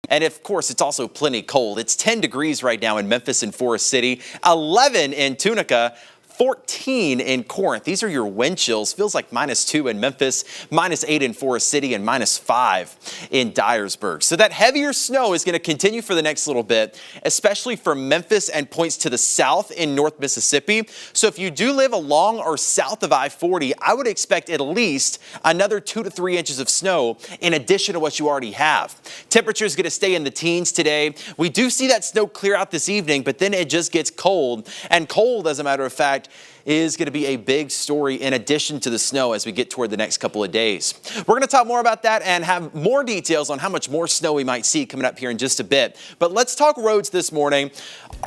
And of course, it's also plenty cold. It's 10 degrees right now in Memphis and Forest City, 11 in Tunica, 14 in Corinth. These are your wind chills. Feels like -2 in Memphis, -8 in Forest City, and -5 in Dyersburg. So that heavier snow is going to continue for the next little bit, especially for Memphis and points to the south in North Mississippi. So if you do live along or south of I-40, I would expect at least another 2 to 3 inches of snow in addition to what you already have. Temperature is going to stay in the teens today. We do see that snow clear out this evening, but then it just gets cold. And cold, as a matter of fact, is going to be a big story in addition to the snow as we get toward the next couple of days. We're going to talk more about that and have more details on how much more snow we might see coming up here in just a bit. But let's talk roads this morning.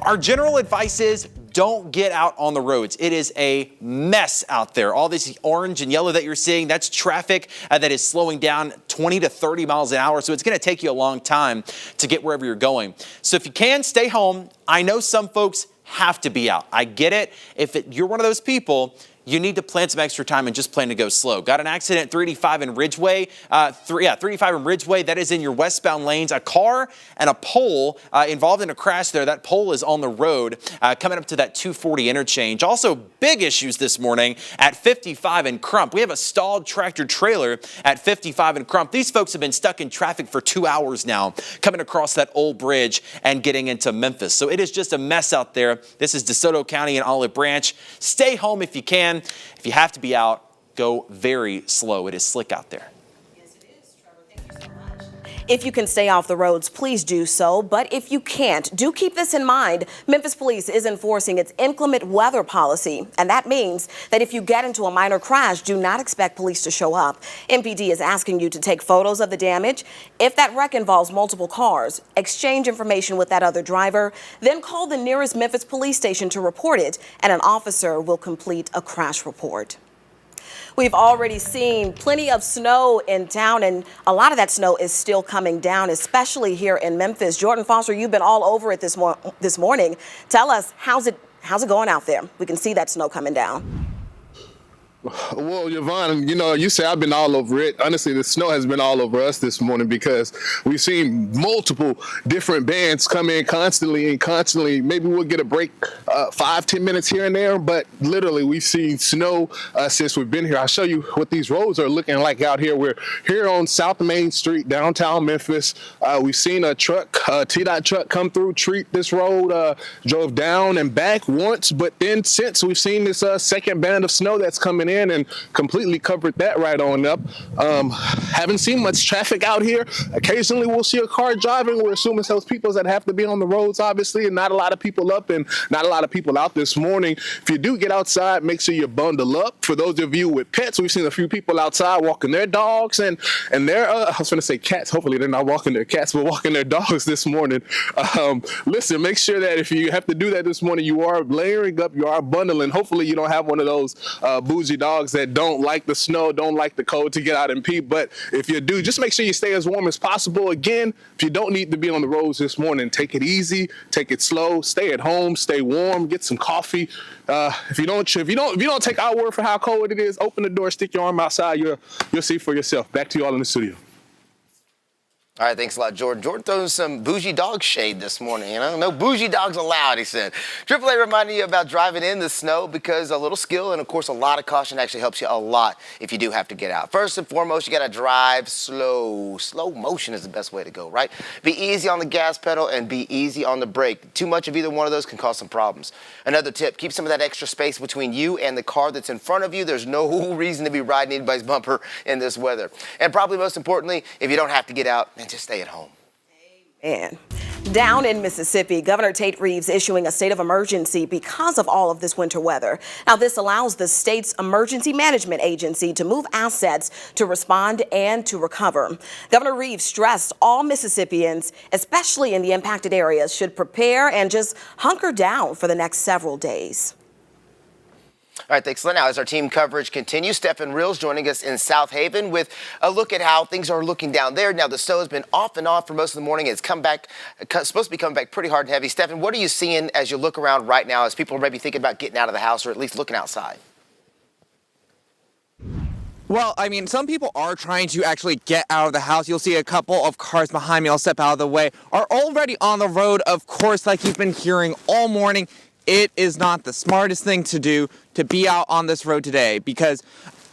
Our general advice is don't get out on the roads. It is a mess out there. All this orange and yellow that you're seeing, that's traffic that is slowing down 20 to 30 miles an hour. So it's going to take you a long time to get wherever you're going. So if you can, stay home. I know some folks have to be out. I get it. If you're one of those people, you need to plan some extra time and just plan to go slow. Got an accident 385 in Ridgeway. 385 in Ridgeway. That is in your westbound lanes. A car and a pole involved in a crash there. That pole is on the road coming up to that 240 interchange. Also, big issues this morning at 55 in Crump. We have a stalled tractor trailer at 55 in Crump. These folks have been stuck in traffic for 2 hours now, coming across that old bridge and getting into Memphis. So it is just a mess out there. This is DeSoto County and Olive Branch. Stay home if you can. If you have to be out, go very slow. It is slick out there. Yes, it is, Trevor. Thank you so much. If you can stay off the roads, please do so. But if you can't, do keep this in mind. Memphis Police is enforcing its inclement weather policy. And that means that if you get into a minor crash, do not expect police to show up. MPD is asking you to take photos of the damage. If that wreck involves multiple cars, exchange information with that other driver, then call the nearest Memphis police station to report it, and an officer will complete a crash report. We've already seen plenty of snow in town, and a lot of that snow is still coming down, especially here in Memphis. Jordan Foster, you've been all over it this morning. Tell us, how's it going out there? We can see that snow coming down. Well, Yvonne, you say I've been all over it. Honestly, the snow has been all over us this morning because we've seen multiple different bands come in constantly. Maybe we'll get a break 5-10 minutes here and there, but literally we've seen snow since we've been here. I'll show you what these roads are looking like out here. We're here on South Main Street, downtown Memphis. We've seen a truck, T-Dot truck come through, treat this road, drove down and back once, but then since we've seen this second band of snow that's coming in and completely covered that right on up. Haven't seen much traffic out here. Occasionally we'll see a car driving. We're assuming those people that have to be on the roads, obviously, and not a lot of people up and not a lot of people out this morning. If you do get outside, make sure you bundle up. For those of you with pets, we've seen a few people outside walking their dogs and their, I was going to say cats. Hopefully they're not walking their cats, but walking their dogs this morning. Listen, make sure that if you have to do that this morning, you are layering up, you are bundling. Hopefully you don't have one of those bougie dogs that don't like the snow, don't like the cold to get out and pee. But if you do, just make sure you stay as warm as possible. Again, if you don't need to be on the roads this morning, take it easy, take it slow, stay at home, stay warm, get some coffee. If you don't take our word for how cold it is, open the door, stick your arm outside, you'll see for yourself. Back to you all in the studio. All right, thanks a lot, Jordan. Jordan throws some bougie dog shade this morning, No bougie dogs allowed, he said. AAA reminding you about driving in the snow because a little skill and, of course, a lot of caution actually helps you a lot if you do have to get out. First and foremost, you got to drive slow. Slow motion is the best way to go, right? Be easy on the gas pedal and be easy on the brake. Too much of either one of those can cause some problems. Another tip, keep some of that extra space between you and the car that's in front of you. There's no reason to be riding anybody's bumper in this weather. And probably most importantly, if you don't have to get out, just stay at home. Amen. Down in Mississippi, Governor Tate Reeves issuing a state of emergency because of all of this winter weather. Now, this allows the state's emergency management agency to move assets to respond and to recover. Governor Reeves stressed all Mississippians, especially in the impacted areas, should prepare and just hunker down for the next several days. All right, thanks, Lynn. Now, as our team coverage continues, Stefan Reels joining us in South Haven with a look at how things are looking down there. Now, the snow has been off and on for most of the morning. It's supposed to be coming back pretty hard and heavy. Stefan, what are you seeing as you look around right now as people are maybe thinking about getting out of the house or at least looking outside? Well, I mean, some people are trying to actually get out of the house. You'll see a couple of cars behind me, I'll step out of the way, are already on the road. Of course, like you've been hearing all morning, it is not the smartest thing to do to be out on this road today because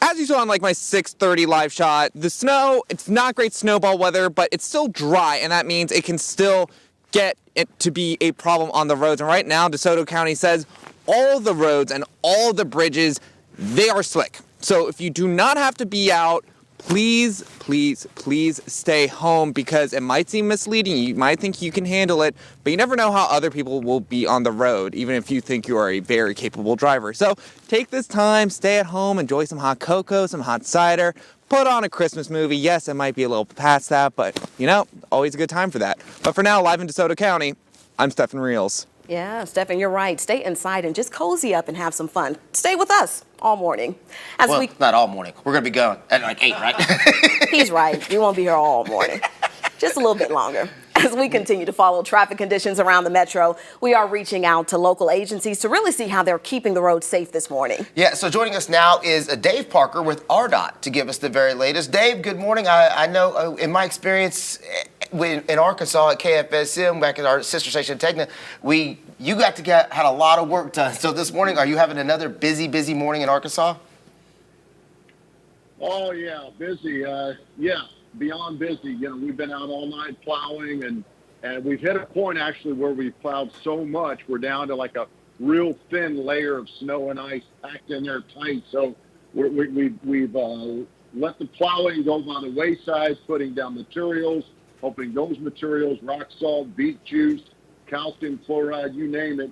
as you saw on like my 6:30 live shot, the snow, it's not great snowball weather, but it's still dry, and that means it can still get it to be a problem on the roads. And right now, DeSoto County says all the roads and all the bridges, they are slick. So if you do not have to be out, please, please, please stay home because it might seem misleading. You might think you can handle it, but you never know how other people will be on the road, even if you think you are a very capable driver. So take this time, stay at home, enjoy some hot cocoa, some hot cider, put on a Christmas movie. Yes, it might be a little past that, but you know, always a good time for that. But for now, live in DeSoto County, I'm Stephen Reels. Yeah, Stephen, you're right. Stay inside and just cozy up and have some fun. Stay with us all morning. Well, not all morning. We're going to be going at like 8, right? He's right. We won't be here all morning. Just a little bit longer. As we continue to follow traffic conditions around the metro, we are reaching out to local agencies to really see how they're keeping the roads safe this morning. Yeah, so joining us now is Dave Parker with RDOT to give us the very latest. Dave, good morning. I know in my experience in Arkansas at KFSM, back at our sister station in Tegna, you had a lot of work done. So this morning, are you having another busy morning in Arkansas? Oh yeah, busy. Yeah, beyond busy. You know, we've been out all night plowing, and we've hit a point actually where we've plowed so much we're down to like a real thin layer of snow and ice packed in there tight. So we've let the plowing go by the wayside, putting down materials, hoping those materials, rock salt, beet juice, calcium chloride, you name it,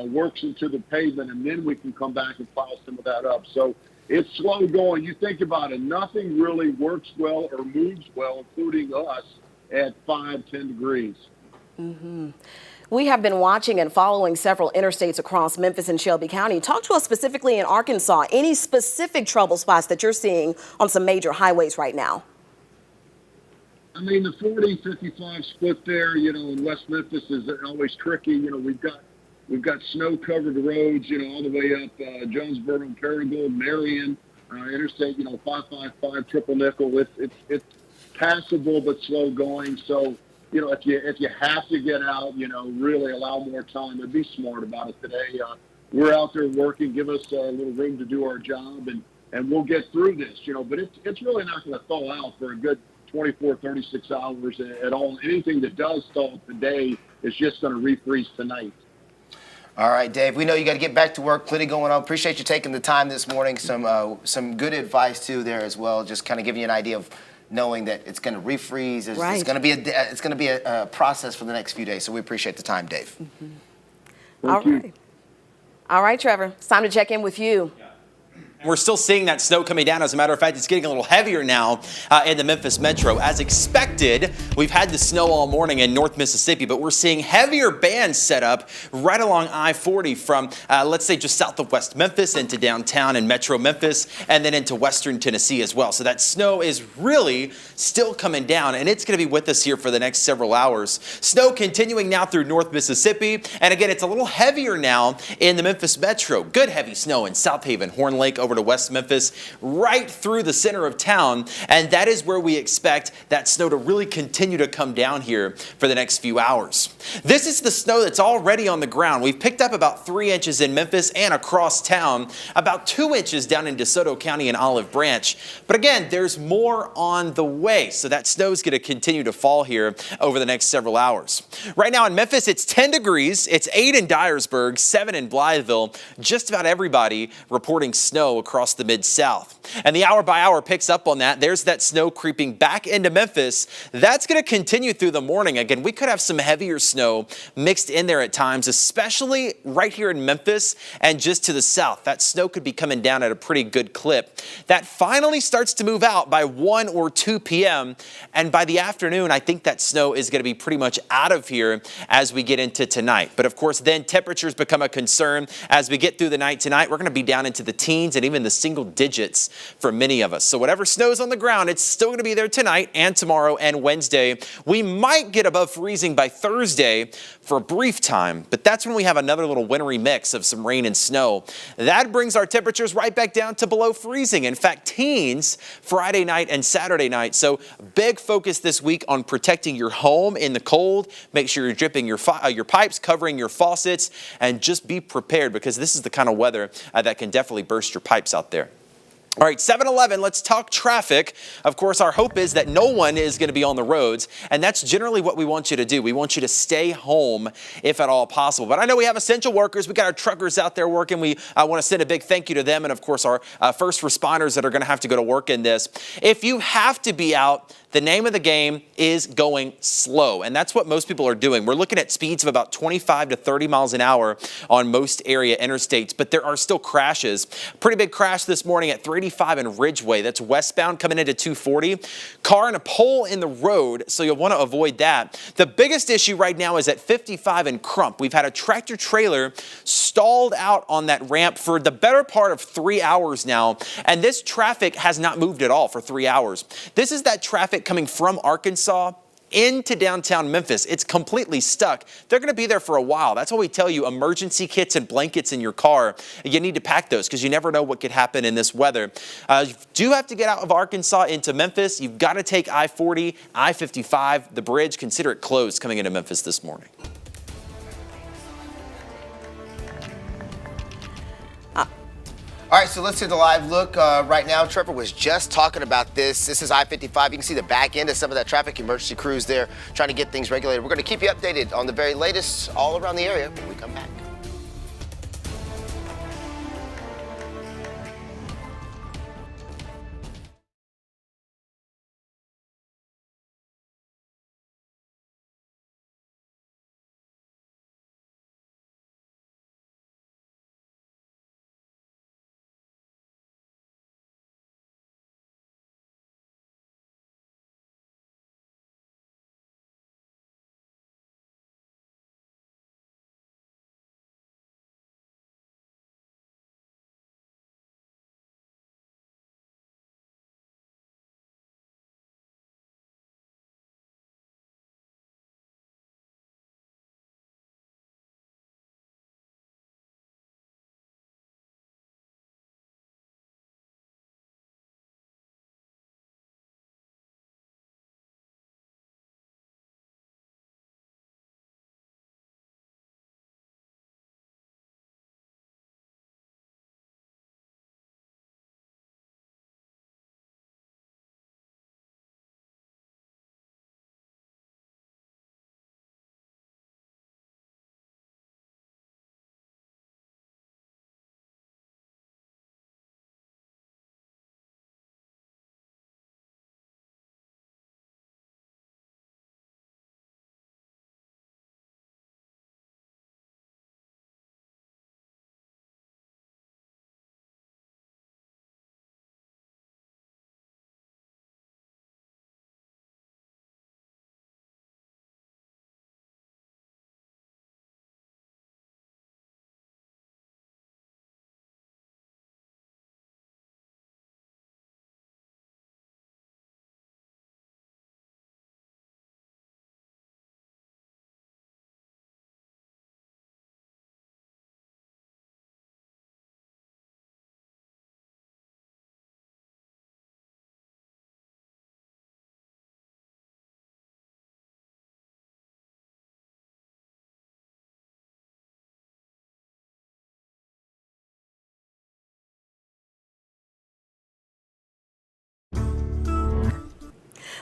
works into the pavement, and then we can come back and plow some of that up. So it's slow going. You think about it, nothing really works well or moves well, including us, at 5-10 degrees. Mm-hmm. We have been watching and following several interstates across Memphis and Shelby County. Talk to us specifically in Arkansas. Any specific trouble spots that you're seeing on some major highways right now? I mean, the 40-55 split there, you know, in West Memphis is always tricky. You know, we've got snow-covered roads, you know, all the way up Jonesboro, Paragould, Marion, Interstate, you know, 555, Triple Nickel. It's passable but slow going. So, you know, if you have to get out, you know, really allow more time and be smart about it today. We're out there working. Give us a little room to do our job, and we'll get through this, you know. But it's really not going to thaw out for a good 24, 36 hours at all. Anything that does thaw today is just going to refreeze tonight. All right, Dave, we know you got to get back to work. Plenty going on. Appreciate you taking the time this morning. Some good advice, too, there as well. Just kind of giving you an idea of knowing that it's going to refreeze. Right. It's going to be a process for the next few days. So we appreciate the time, Dave. Mm-hmm. All right. All right, Trevor. It's time to check in with you. We're still seeing that snow coming down. As a matter of fact, it's getting a little heavier now in the Memphis metro. As expected, we've had the snow all morning in North Mississippi, but we're seeing heavier bands set up right along I-40 from, let's say, just south of West Memphis into downtown and Metro Memphis, and then into Western Tennessee as well. So that snow is really still coming down, and it's going to be with us here for the next several hours. Snow continuing now through North Mississippi, and again, it's a little heavier now in the Memphis metro. Good heavy snow in South Haven, Horn Lake, over to West Memphis, right through the center of town, and that is where we expect that snow to really continue to come down here for the next few hours. This is the snow that's already on the ground. We've picked up about 3 inches in Memphis and across town, about 2 inches down in DeSoto County and Olive Branch. But again, there's more on the way, so that snow is going to continue to fall here over the next several hours. Right now in Memphis, it's 10 degrees. It's 8 in Dyersburg, 7 in Blytheville. Just about everybody reporting snow across the Mid-South. And the hour-by-hour picks up on that. There's that snow creeping back into Memphis. That's going to continue through the morning. Again, we could have some heavier snow mixed in there at times, especially right here in Memphis and just to the south. That snow could be coming down at a pretty good clip. That finally starts to move out by 1 or 2 p.m. And by the afternoon, I think that snow is going to be pretty much out of here as we get into tonight. But of course, then temperatures become a concern. As we get through the night tonight, we're going to be down into the teens and even the single digits for many of us. So whatever snow's on the ground, it's still going to be there tonight and tomorrow and Wednesday. We might get above freezing by Thursday for a brief time, but that's when we have another little wintry mix of some rain and snow. That brings our temperatures right back down to below freezing. In fact, teens Friday night and Saturday night. So big focus this week on protecting your home in the cold. Make sure you're dripping your pipes, covering your faucets, and just be prepared because this is the kind of weather that can definitely burst your pipes out there. All right, 7-Eleven, let's talk traffic. Of course, our hope is that no one is going to be on the roads, and that's generally what we want you to do. We want you to stay home if at all possible. But I know we have essential workers. We got our truckers out there working. We want to send a big thank you to them and, of course, our first responders that are going to have to go to work in this. If you have to be out, the name of the game is going slow, and that's what most people are doing. We're looking at speeds of about 25 to 30 miles an hour on most area interstates, but there are still crashes. Pretty big crash this morning at 385 in Ridgeway. That's westbound coming into 240. Car in a pole in the road, so you'll want to avoid that. The biggest issue right now is at 55 in Crump. We've had a tractor trailer stalled out on that ramp for the better part of 3 hours now, and this traffic has not moved at all for 3 hours. This is that traffic coming from Arkansas into downtown Memphis. It's completely stuck. They're going to be there for a while. That's why we tell you emergency kits and blankets in your car. You need to pack those because you never know what could happen in this weather. You do have to get out of Arkansas into Memphis. You've got to take I-40, I-55, the bridge. Consider it closed coming into Memphis this morning. All right, so let's see the live look right now. Trevor was just talking about this. This is I-55. You can see the back end of some of that traffic. Emergency crews there trying to get things regulated. We're going to keep you updated on the very latest all around the area when we come back.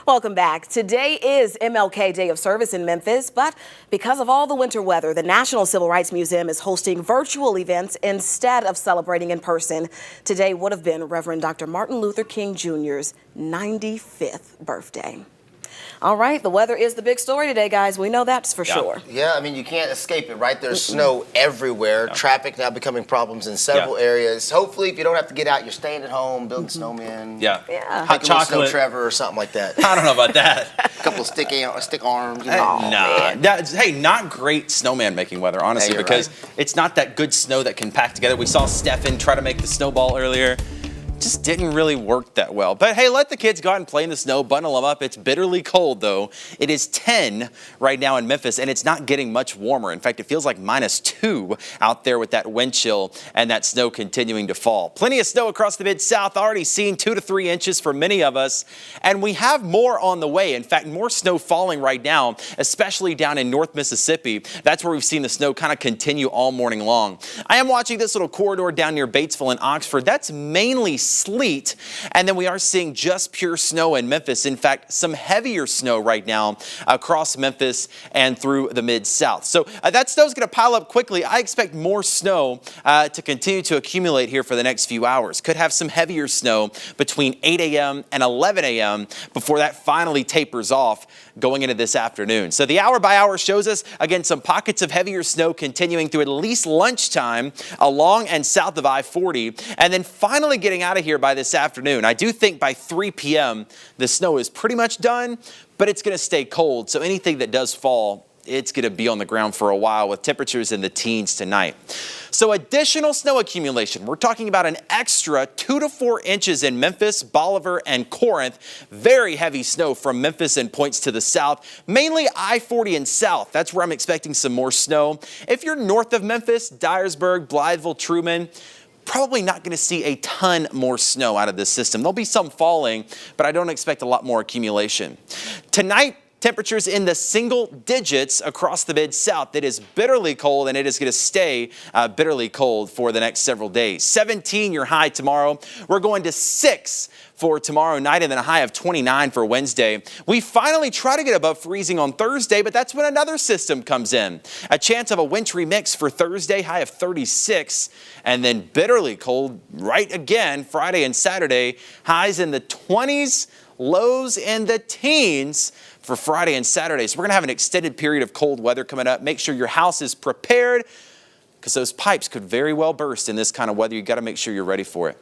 Welcome back. Today is MLK Day of Service in Memphis, but because of all the winter weather, the National Civil Rights Museum is hosting virtual events instead of celebrating in person. Today would have been Reverend Dr. Martin Luther King Jr.'s 95th birthday. All right, the weather is the big story today, guys. We know that's for sure. Yeah, I mean, you can't escape it, right? There's snow everywhere. Yeah. Traffic now becoming problems in several areas. Hopefully, if you don't have to get out, you're staying at home, building snowmen. Yeah. Hot chocolate. Snow Trevor or something like that. I don't know about that. A couple of stick arms. You know. Hey, not great snowman making weather, honestly, because it's not that good snow that can pack together. We saw Stefan try to make the snowball earlier. just didn't really work that well. But hey, let the kids go out and play in the snow, bundle them up. It's bitterly cold though. It is 10 right now in Memphis, and it's not getting much warmer. In fact, it feels like -2 out there with that wind chill and that snow continuing to fall. Plenty of snow across the Mid-South, already seen 2 to 3 inches for many of us, and we have more on the way. In fact, more snow falling right now, especially down in North Mississippi. That's where we've seen the snow kind of continue all morning long. I am watching this little corridor down near Batesville and Oxford. That's mainly sleet, and then we are seeing just pure snow in Memphis. In fact, some heavier snow right now across Memphis and through the Mid-South. So that snow's going to pile up quickly. I expect more snow to continue to accumulate here for the next few hours. Could have some heavier snow between 8 a.m. and 11 a.m. before that finally tapers off going into this afternoon. So the hour by hour shows us, again, some pockets of heavier snow continuing through at least lunchtime along and south of I-40, and then finally getting out of here by this afternoon. I do think by 3 p.m. the snow is pretty much done, but it's going to stay cold. So anything that does fall, it's going to be on the ground for a while with temperatures in the teens tonight. So additional snow accumulation. We're talking about an extra 2 to 4 inches in Memphis, Bolivar, and Corinth. Very heavy snow from Memphis and points to the south, mainly I-40 and south. That's where I'm expecting some more snow. If you're north of Memphis, Dyersburg, Blytheville, Truman, probably not going to see a ton more snow out of this system. There'll be some falling, but I don't expect a lot more accumulation. Tonight, temperatures in the single digits across the Mid-South. It is bitterly cold, and it is going to stay bitterly cold for the next several days. 17 your high tomorrow. We're going to 6 for tomorrow night, and then a high of 29 for Wednesday. We finally try to get above freezing on Thursday, but that's when another system comes in. A chance of a wintry mix for Thursday, high of 36, and then bitterly cold right again Friday and Saturday. Highs in the 20s, lows in the teens for Friday and Saturday. So we're going to have an extended period of cold weather coming up. Make sure your house is prepared because those pipes could very well burst in this kind of weather. You've got to make sure you're ready for it.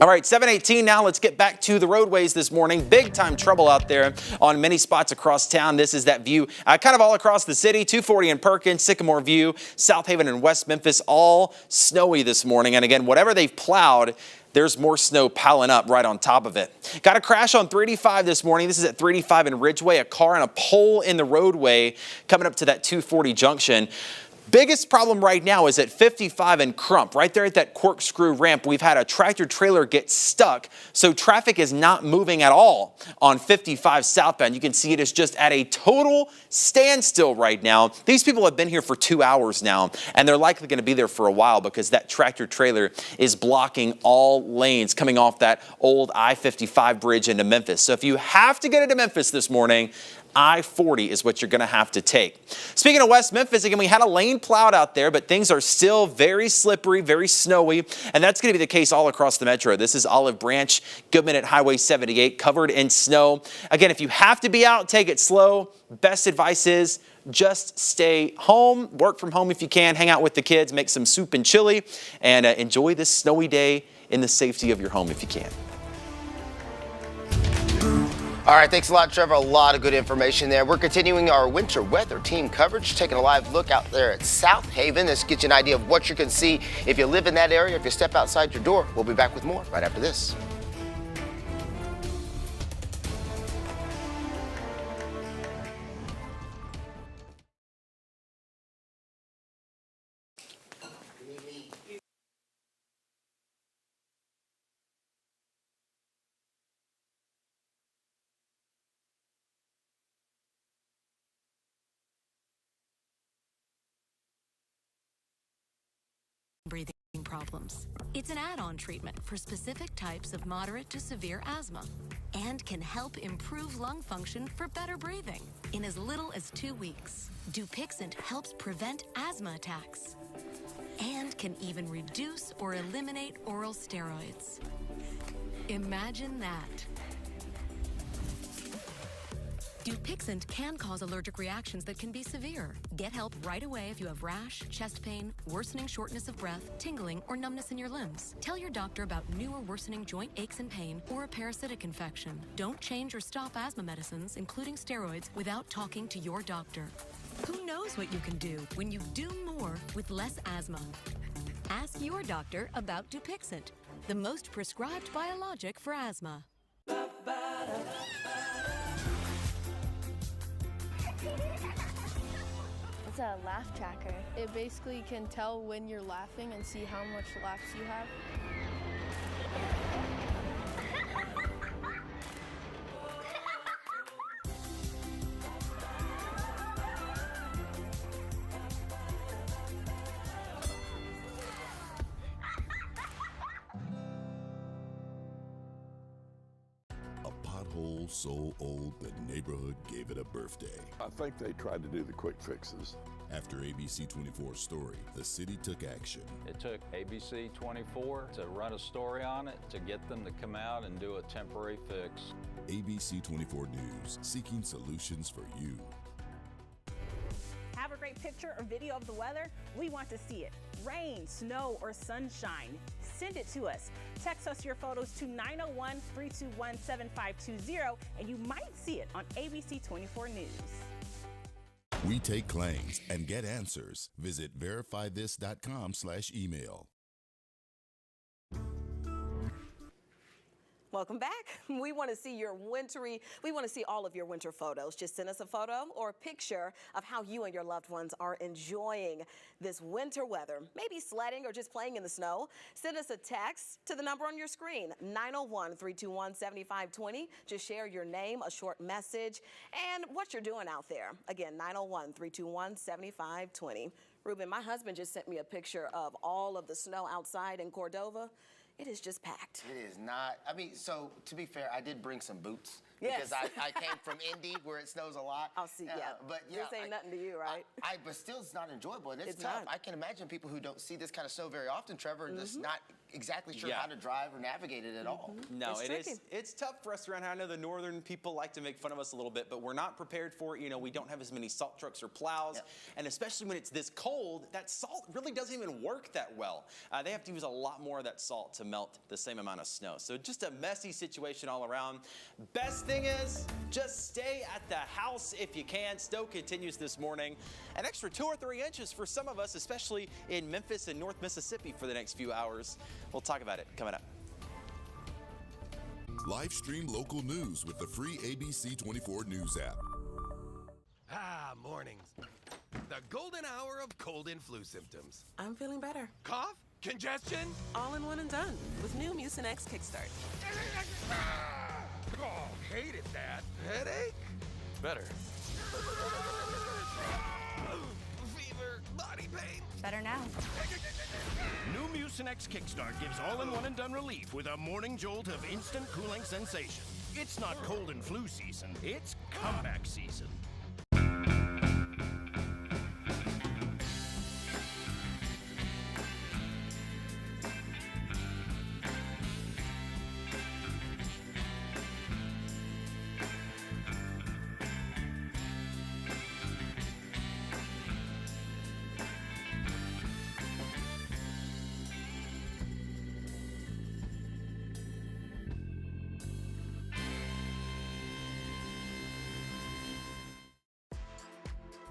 All right, 7:18 now. Let's get back to the roadways this morning. Big time trouble out there on many spots across town. This is that view kind of all across the city. 240 in Perkins, Sycamore View, South Haven and West Memphis, all snowy this morning. And again, whatever they've plowed, there's more snow piling up right on top of it. Got a crash on 385 this morning. This is at 385 in Ridgeway. A car and a pole in the roadway coming up to that 240 junction. Biggest problem right now is at 55 and Crump, right there at that corkscrew ramp. We've had a tractor trailer get stuck, so traffic is not moving at all on 55 southbound. You can see it is just at a total standstill right now. These people have been here for 2 hours now, and they're likely going to be there for a while because that tractor trailer is blocking all lanes coming off that old I-55 bridge into Memphis. So if you have to get into Memphis this morning, I-40 is what you're going to have to take. Speaking of West Memphis, again, we had a lane plowed out there, but things are still very slippery, very snowy, and that's going to be the case all across the metro. This is Olive Branch, Goodman at Highway 78, covered in snow. Again, if you have to be out, take it slow. Best advice is just stay home, work from home if you can, hang out with the kids, make some soup and chili, and enjoy this snowy day in the safety of your home if you can. All right, thanks a lot, Trevor. A lot of good information there. We're continuing our winter weather team coverage, taking a live look out there at South Haven. This gets you an idea of what you can see if you live in that area, if you step outside your door. We'll be back with more right after this. Breathing problems. It's an add-on treatment for specific types of moderate to severe asthma and can help improve lung function for better breathing in as little as 2 weeks. Dupixent helps prevent asthma attacks and can even reduce or eliminate oral steroids. Imagine that. Dupixent can cause allergic reactions that can be severe. Get help right away if you have rash, chest pain, worsening shortness of breath, tingling, or numbness in your limbs. Tell your doctor about new or worsening joint aches and pain or a parasitic infection. Don't change or stop asthma medicines, including steroids, without talking to your doctor. Who knows what you can do when you do more with less asthma? Ask your doctor about Dupixent. the most prescribed biologic for asthma. It's a laugh tracker. It basically can tell when you're laughing and see how much laughs you have. Pothole so old the neighborhood gave it a birthday. I think they tried to do the quick fixes. After ABC 24's story, the city took action. It took ABC 24 to run a story on it, to get them to come out and do a temporary fix. ABC 24 News, seeking solutions for you. Have a great picture or video of the weather? We want to see it. Rain, snow, or sunshine. Send it to us. Text us your photos to 901-321-7520 and you might see it on ABC 24 News. We take claims and get answers. Visit verifythis.com/email. Welcome back. We want to see all of your winter photos. Just send us a photo or a picture of how you and your loved ones are enjoying this winter weather. Maybe sledding or just playing in the snow. Send us a text to the number on your screen, 901-321-7520. Just share your name, a short message, and what you're doing out there. Again, 901-321-7520. Ruben, my husband just sent me a picture of all of the snow outside in Cordova. It is just packed. It is not. I mean, so to be fair, I did bring some boots. Yes. Because I came from Indy where it snows a lot. I'll see, yeah. But this ain't nothing to you, right? But still, it's not enjoyable, and it's not. tough. I can imagine people who don't see this kind of snow very often, Trevor, just not exactly sure how to drive or navigate it at all. No, it's tough for us around here. I know the northern people like to make fun of us a little bit, but we're not prepared for it. You know, we don't have as many salt trucks or plows, and especially when it's this cold, that salt really doesn't even work that well. They have to use a lot more of that salt to melt the same amount of snow. So just a messy situation all around. Best thing is, just stay at the house if you can. Snow continues this morning. An extra 2 or 3 inches for some of us, especially in Memphis and North Mississippi for the next few hours. We'll talk about it coming up. Live stream local news with the free ABC 24 News app. Mornings. The golden hour of cold and flu symptoms. I'm feeling better. Cough? Congestion? All in one and done with new Mucinex Kickstart. Oh, hated that. Headache? Better. Fever, body pain. Better now. New Mucinex Kickstart gives all-in-one and done relief with a morning jolt of instant cooling sensation. It's not cold and flu season, it's comeback season.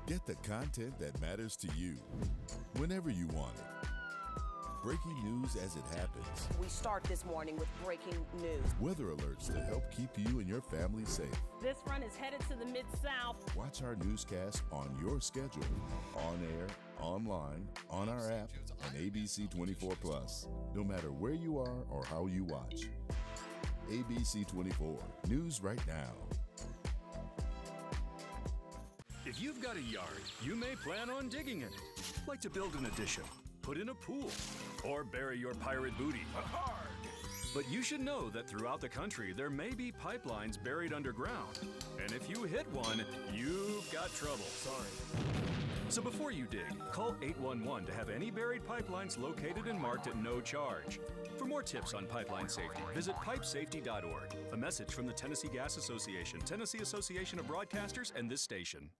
Get the content that matters to you, whenever you want it. Breaking news as it happens. We start this morning with breaking news. Weather alerts to help keep you and your family safe. This front is headed to the Mid-South. Watch our newscast on your schedule, on air, online, on our app, and ABC 24 Plus. No matter where you are or how you watch. ABC 24, news right now. If you've got a yard, you may plan on digging in it. Like to build an addition, put in a pool, or bury your pirate booty. But you should know that throughout the country, there may be pipelines buried underground. And if you hit one, you've got trouble. Sorry. So before you dig, call 811 to have any buried pipelines located and marked at no charge. For more tips on pipeline safety, visit pipesafety.org. A message from the Tennessee Gas Association, Tennessee Association of Broadcasters, and this station.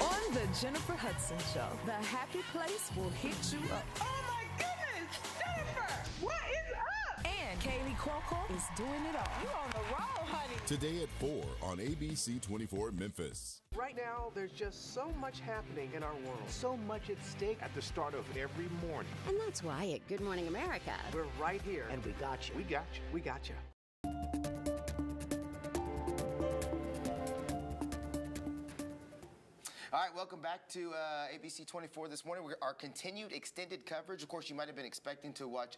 On the Jennifer Hudson Show, the happy place will hit you up. Oh my goodness, Jennifer, what is up? And Kaylee Cuoco is doing it all. You on the road, honey. Today at 4 on ABC 24 Memphis. Right now, there's just so much happening in our world, so much at stake at the start of every morning. And that's why at Good Morning America, We're right here, and we got you. We got you. We got you. All right, welcome back to ABC 24 this morning. Our continued extended coverage. Of course, you might have been expecting to watch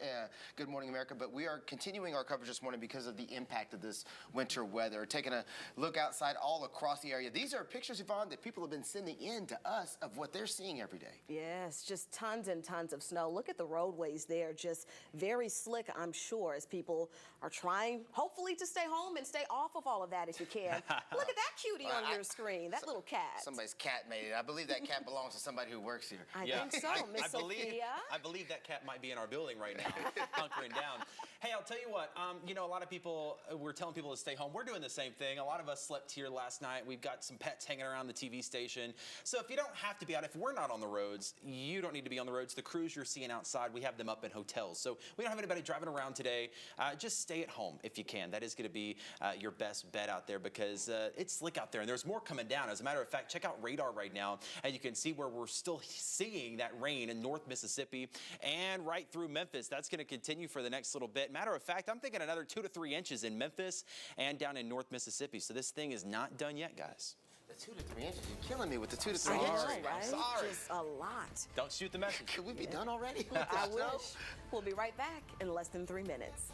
Good Morning America, but we are continuing our coverage this morning because of the impact of this winter weather. Taking a look outside all across the area. These are pictures, Yvonne, that people have been sending in to us of what they're seeing every day. Yes, just tons and tons of snow. Look at the roadways there, just very slick, I'm sure, as people are trying, hopefully, to stay home and stay off of all of that if you can. Look at that cutie on your screen, that little cat. Somebody's cat made it. I believe that cat belongs to somebody who works here. I think so, Miss Sophia. I believe that cat might be in our building right now, hunkering down. Hey, I'll tell you what, you know, a lot of people, we're telling people to stay home. We're doing the same thing. A lot of us slept here last night. We've got some pets hanging around the TV station. So if you don't have to be out, if we're not on the roads, you don't need to be on the roads. The crews you're seeing outside, we have them up in hotels. So we don't have anybody driving around today. Just stay at home if you can. That is going to be your best bet out there because it's slick out there and there's more coming down. As a matter of fact, check out radar right now and you can see where we're still seeing that rain in North Mississippi and right through Memphis. That's going to continue for the next little bit. Matter of fact, I'm thinking another 2 to 3 inches in Memphis and down in North Mississippi. So this thing is not done yet, guys. The 2 to 3 inches, you're killing me with the 2 to 3 I inches. know, right? Sorry. Just a lot. Don't shoot the messenger. Could we be done already? I wish. We'll be right back in less than 3 minutes.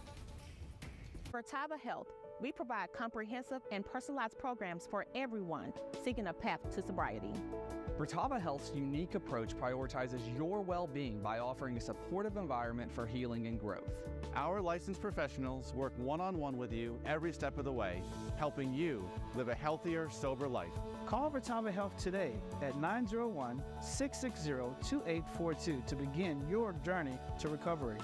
For Taba Health, we provide comprehensive and personalized programs for everyone seeking a path to sobriety. Bertava Health's unique approach prioritizes your well-being by offering a supportive environment for healing and growth. Our licensed professionals work one-on-one with you every step of the way, helping you live a healthier, sober life. Call Bertava Health today at 901-660-2842 to begin your journey to recovery.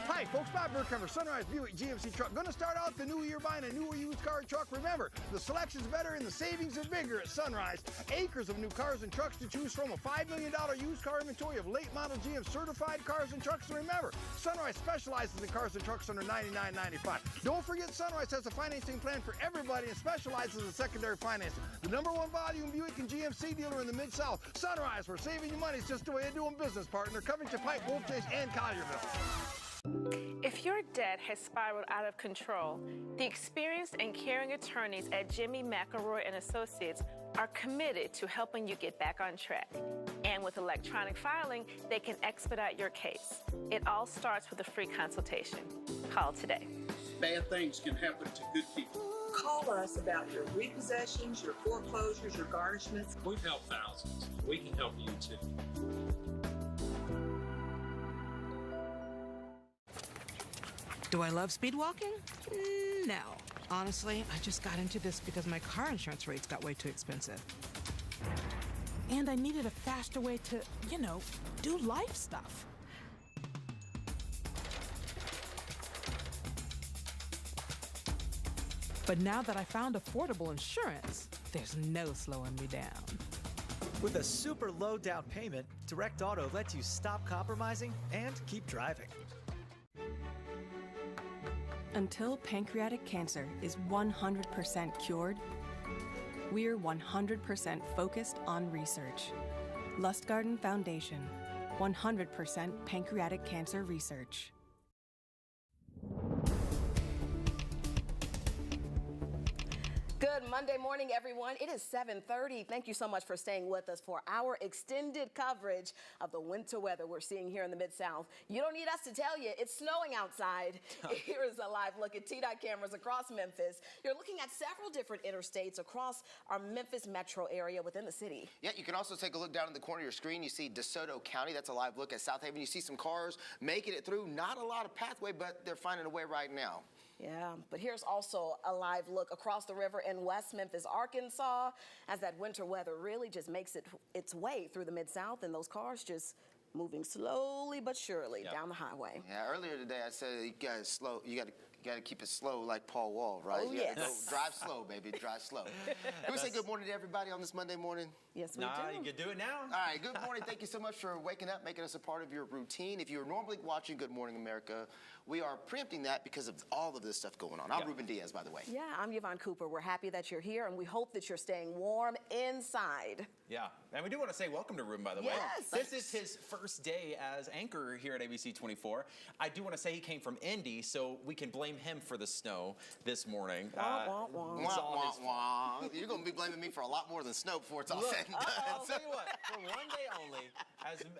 Hi, folks, Bob Burkhammer, Sunrise Buick GMC truck. Going to start out the new year buying a new or used car or truck. Remember, the selection's better and the savings are bigger at Sunrise. Acres of new cars and trucks to choose from. A $5 million used car inventory of late model GM certified cars and trucks. And remember, Sunrise specializes in cars and trucks under $99.95. Don't forget, Sunrise has a financing plan for everybody and specializes in secondary financing. The #1 volume Buick and GMC dealer in the Mid-South. Sunrise, where saving you money is just the way of doing business, partner. Covington Pike, Wolf Chase, and Collierville. If your debt has spiraled out of control, the experienced and caring attorneys at Jimmy McElroy and Associates are committed to helping you get back on track. And with electronic filing, they can expedite your case. It all starts with a free consultation. Call today. Bad things can happen to good people. Call us about your repossessions, your foreclosures, your garnishments. We've helped thousands. We can help you too. Do I love speed walking? No. Honestly, I just got into this because my car insurance rates got way too expensive. And I needed a faster way to, you know, do life stuff. But now that I found affordable insurance, there's no slowing me down. With a super low down payment, Direct Auto lets you stop compromising and keep driving. Until pancreatic cancer is 100% cured, we're 100% focused on research. Lustgarten Foundation, 100% pancreatic cancer research. Good Monday morning, everyone. It is 7:30. Thank you so much for staying with us for our extended coverage of the winter weather we're seeing here in the Mid-South. You don't need us to tell you, it's snowing outside. Here is a live look at TDOT cameras across Memphis. You're looking at several different interstates across our Memphis metro area within the city. Yeah, you can also take a look down in the corner of your screen. You see DeSoto County. That's a live look at South Haven. You see some cars making it through. Not a lot of pathway, but they're finding a way right now. Yeah, but here's also a live look across the river in West Memphis, Arkansas, as that winter weather really just makes its way through the Mid-South, and those cars just moving slowly but surely down the highway. Yeah, earlier today I said you guys slow. You got to got to keep it slow like Paul Wall, right? Oh, You gotta yes. go drive slow, baby. Drive slow. Can we say good morning to everybody on this Monday morning? Yes, we do. You can do it now. All right, good morning. Thank you so much for waking up, making us a part of your routine. If you're normally watching Good Morning America, we are preempting that because of all of this stuff going on. I'm Ruben Diaz, by the way. Yeah, I'm Yvonne Cooper. We're happy that you're here, and we hope that you're staying warm inside. Yeah, and we do want to say welcome to Ruben, by the way. Yes. This is his first day as anchor here at ABC 24. I do want to say he came from Indy, so we can blame him for the snow this morning. Wah, wah, wah. It's all his fault. Wah. You're going to be blaming me for a lot more than snow before it's all Look, said and done. I'll tell you what, for one day only,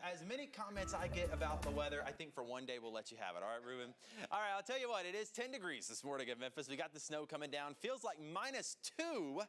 as many comments I get about the weather, I think for one day we'll let you have it. All right, Ruben? All right, I'll tell you what, it is 10 degrees this morning in Memphis. We got the snow coming down. Feels like -2.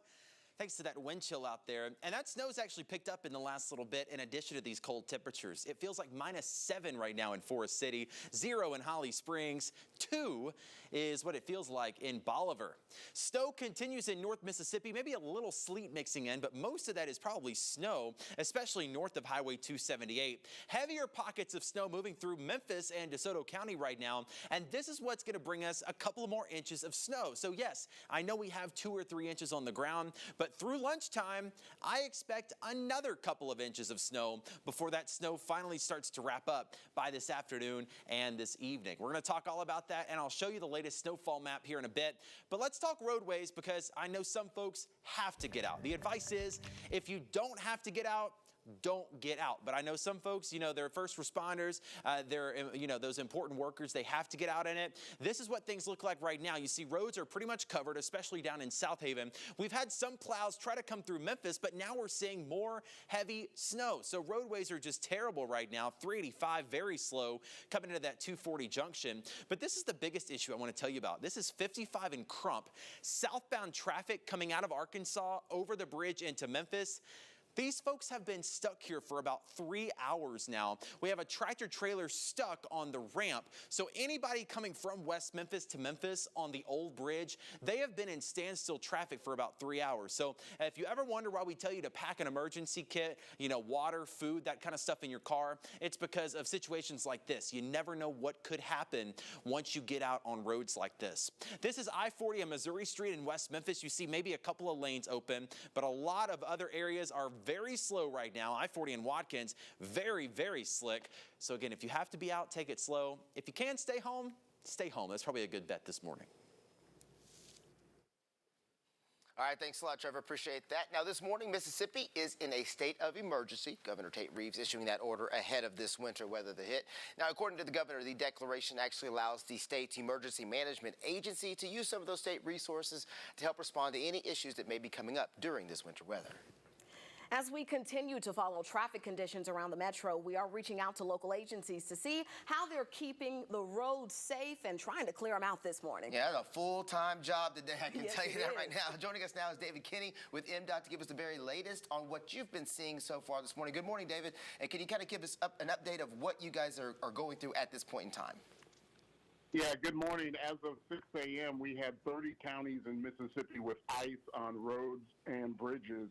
Thanks to that wind chill out there. And that snow's actually picked up in the last little bit in addition to these cold temperatures. It feels like -7 right now in Forest City, 0 in Holly Springs, 2 is what it feels like in Bolivar. Snow continues in North Mississippi, maybe a little sleet mixing in, but most of that is probably snow, especially north of Highway 278. Heavier pockets of snow moving through Memphis and DeSoto County right now, and this is what's going to bring us a couple more inches of snow. So yes, I know we have 2 or 3 inches on the ground, but through lunchtime, I expect another couple of inches of snow before that snow finally starts to wrap up by this afternoon and this evening. We're going to talk all about that, and I'll show you the latest snowfall map here in a bit. But let's talk roadways because I know some folks have to get out. The advice is if you don't have to get out, don't get out. But I know some folks, you know, they're first responders, they're, you know, those important workers, they have to get out in it. This is what things look like right now. You see roads are pretty much covered, especially down in South Haven. We've had some plows try to come through Memphis, but now we're seeing more heavy snow. So roadways are just terrible right now. 385, very slow, coming into that 240 junction. But this is the biggest issue I want to tell you about. This is 55 in Crump. Southbound traffic coming out of Arkansas over the bridge into Memphis. These folks have been stuck here for about 3 hours now. We have a tractor trailer stuck on the ramp. So anybody coming from West Memphis to Memphis on the old bridge, they have been in standstill traffic for about 3 hours. So if you ever wonder why we tell you to pack an emergency kit, you know, water, food, that kind of stuff in your car, it's because of situations like this. You never know what could happen once you get out on roads like this. This is I-40 and Missouri Street in West Memphis. You see maybe a couple of lanes open, but a lot of other areas are very slow right now. I-40 and Watkins, very, very slick. So again, if you have to be out, take it slow. If you can stay home, stay home. That's probably a good bet this morning. All right, thanks a lot, Trevor. Appreciate that. Now, this morning, Mississippi is in a state of emergency. Governor Tate Reeves issuing that order ahead of this winter weather to hit. Now, according to the governor, the declaration actually allows the state's emergency management agency to use some of those state resources to help respond to any issues that may be coming up during this winter weather. As we continue to follow traffic conditions around the metro, we are reaching out to local agencies to see how they're keeping the roads safe and trying to clear them out this morning. Yeah, that's a full-time job today, I can Yes, tell you it that is. right now. Joining us now is David Kinney with MDOT to give us the very latest on what you've been seeing so far this morning. Good morning, David. And can you kind of give us an update of what you guys are going through at this point in time? Yeah, good morning. As of 6 a.m., we had 30 counties in Mississippi with ice on roads and bridges.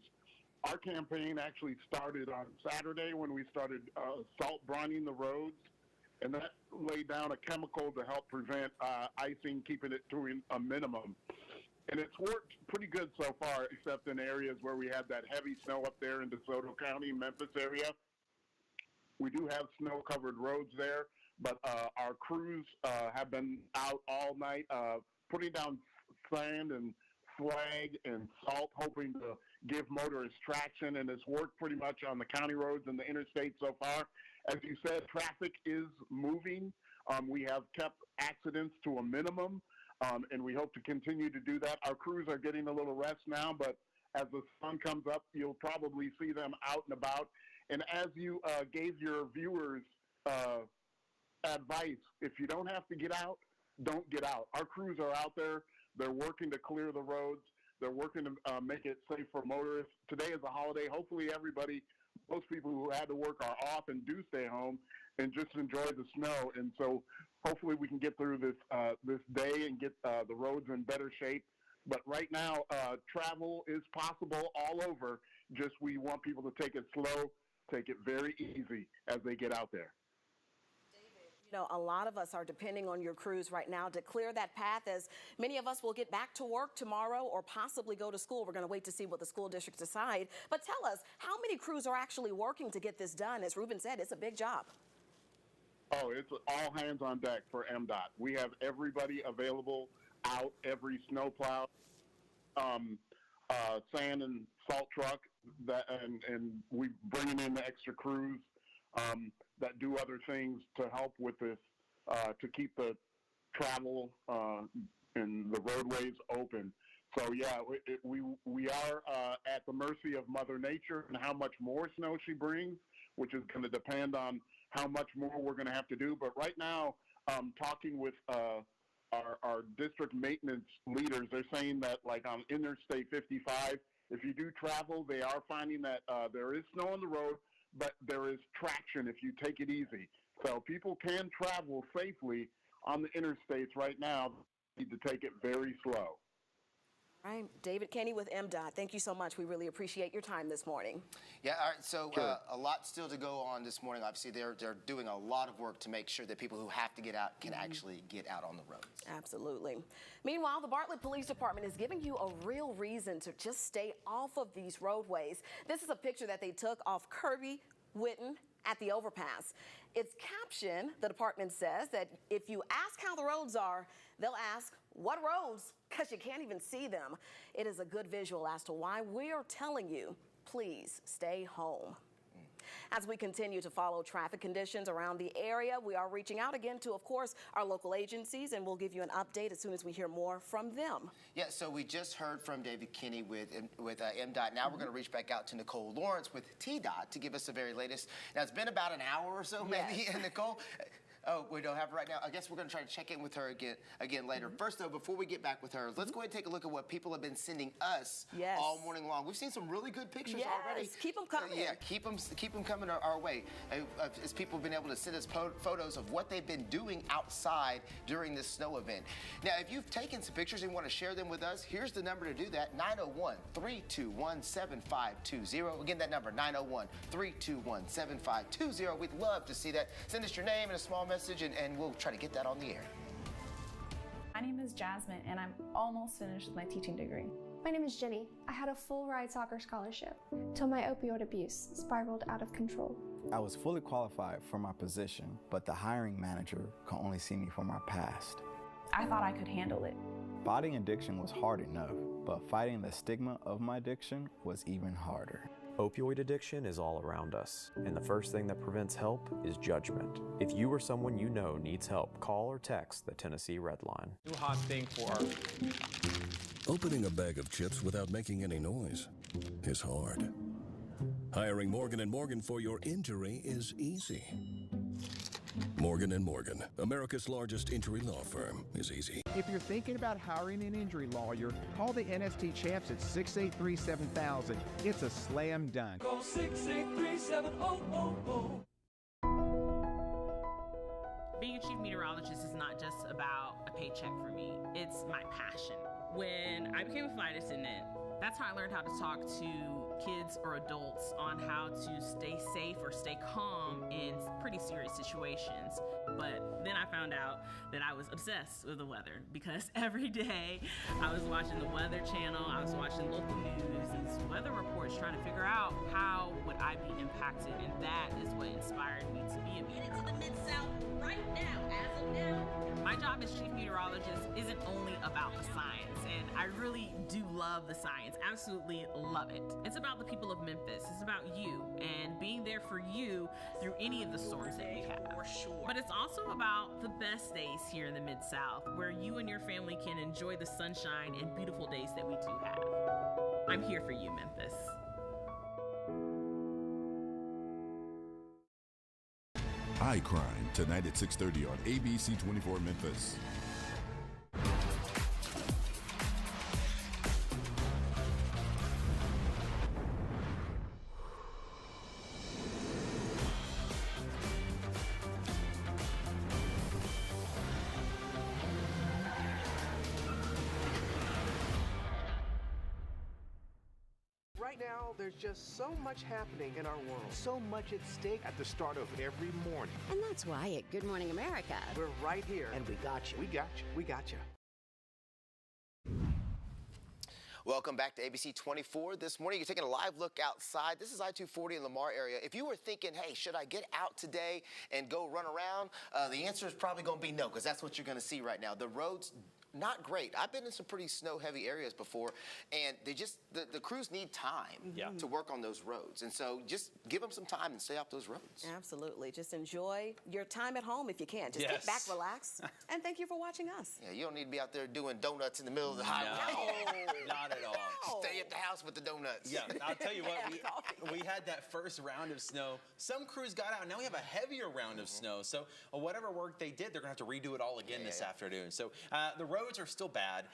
Our campaign actually started on Saturday when we started salt brining the roads, and that laid down a chemical to help prevent icing, keeping it to a minimum. And it's worked pretty good so far, except in areas where we had that heavy snow up there in DeSoto County, Memphis area. We do have snow-covered roads there, but our crews have been out all night putting down sand and slag and salt, hoping to give motorists traction, and it's worked pretty much on the county roads and the interstate so far. As you said, traffic is moving. We have kept accidents to a minimum, and we hope to continue to do that. Our crews are getting a little rest now, but as the sun comes up, you'll probably see them out and about. And as you gave your viewers advice, if you don't have to get out, don't get out. Our crews are out there. They're working to clear the roads. They're working to make it safe for motorists. Today is a holiday. Hopefully most people who had to work are off and do stay home and just enjoy the snow. And so hopefully we can get through this day and get the roads in better shape. But right now, travel is possible all over. Just we want people to take it slow, take it very easy as they get out there. You know, a lot of us are depending on your crews right now to clear that path, as many of us will get back to work tomorrow or possibly go to school. We're going to wait to see what the school districts decide. But tell us, how many crews are actually working to get this done? As Ruben said, it's a big job. Oh, it's all hands on deck for MDOT. We have everybody available out, every snowplow, sand and salt truck, and we bringing in the extra crews that do other things to help with this, to keep the travel and the roadways open. So yeah, we are at the mercy of Mother Nature and how much more snow she brings, which is going to depend on how much more we're going to have to do. But right now, talking with our district maintenance leaders, they're saying that like on Interstate 55, if you do travel, they are finding that there is snow on the road, but there is traction if you take it easy. So people can travel safely on the interstates right now. Need to take it very slow. All right, David Kenny with MDOT. Thank you so much. We really appreciate your time this morning. Yeah, all right, so a lot still to go on this morning. Obviously, they're doing a lot of work to make sure that people who have to get out can actually get out on the roads. Absolutely. Meanwhile, the Bartlett Police Department is giving you a real reason to just stay off of these roadways. This is a picture that they took off Kirby Witten at the overpass. Its caption, the department says that if you ask how the roads are, they'll ask, what roads? Because you can't even see them. It is a good visual as to why we are telling you, please stay home. As we continue to follow traffic conditions around the area, we are reaching out again to, of course, our local agencies, and we'll give you an update as soon as we hear more from them. Yeah, so we just heard from David Kinney with MDOT. Now we're going to reach back out to Nicole Lawrence with TDOT to give us the very latest. Now, it's been about an hour or so, maybe, and Nicole... Oh, we don't have her right now. I guess we're going to try to check in with her again later. First, though, before we get back with her, let's go ahead and take a look at what people have been sending us all morning long. We've seen some really good pictures already. Keep them coming. Yeah, keep them coming our way. As people have been able to send us photos of what they've been doing outside during this snow event. Now, if you've taken some pictures and want to share them with us, here's the number to do that, 901-321-7520. Again, that number, 901-321-7520. We'd love to see that. Send us your name and a small message, and we'll try to get that on the air. My name is Jasmine, and I'm almost finished with my teaching degree. My name is Jenny. I had a full ride soccer scholarship till my opioid abuse spiraled out of control. I was fully qualified for my position, but the hiring manager could only see me for my past. I thought I could handle it. Fighting addiction was hard enough, but fighting the stigma of my addiction was even harder. Opioid addiction is all around us, and the first thing that prevents help is judgment. If you or someone you know needs help, call or text the Tennessee Red Line. New hot thing for our... Opening a bag of chips without making any noise is hard. Hiring Morgan & Morgan for your injury is easy. Morgan & Morgan, America's largest injury law firm, is easy. If you're thinking about hiring an injury lawyer, call the NST Champs at 683-7000. It's a slam dunk. Call 683-7000. Being a chief meteorologist is not just about a paycheck for me. It's my passion. When I became a flight attendant, that's how I learned how to talk to kids or adults on how to stay safe or stay calm in pretty serious situations. But then I found out that I was obsessed with the weather, because every day I was watching the Weather Channel, I was watching local news, these weather reports, trying to figure out how would I be impacted, and that is what inspired me to be a meteorologist. To the Mid-South right now, as of now. My job as chief meteorologist isn't only about the science, and I really do love the science, absolutely love it. It's about the people of Memphis, it's about you, and being there for you through any of the storms that we have. For sure. But it's also about the best days here in the Mid-South, where you and your family can enjoy the sunshine and beautiful days that we do have. I'm here for you, Memphis. iCrime, tonight at 6:30 on ABC 24 Memphis. Right now, there's just so much happening in our world, so much at stake at the start of every morning. And that's why at Good Morning America, we're right here, and we got you. We got you. We got you. Welcome back to ABC 24. This morning, you're taking a live look outside. This is I-240 in Lamar area. If you were thinking, hey, should I get out today and go run around? The answer is probably going to be no, because that's what you're going to see right now. The roads, not great. I've been in some pretty snow-heavy areas before, and they just the crews need time to work on those roads. And so just give them some time and stay off those roads. Absolutely. Just enjoy your time at home if you can. Just sit back, relax, and thank you for watching us. Yeah, you don't need to be out there doing donuts in the middle of the highway. No, not at all. Stay at the house with the donuts. Yeah, I'll tell you what, we had that first round of snow. Some crews got out. Now we have a heavier round of snow. So whatever work they did, they're going to have to redo it all again this afternoon. So the roads are still bad.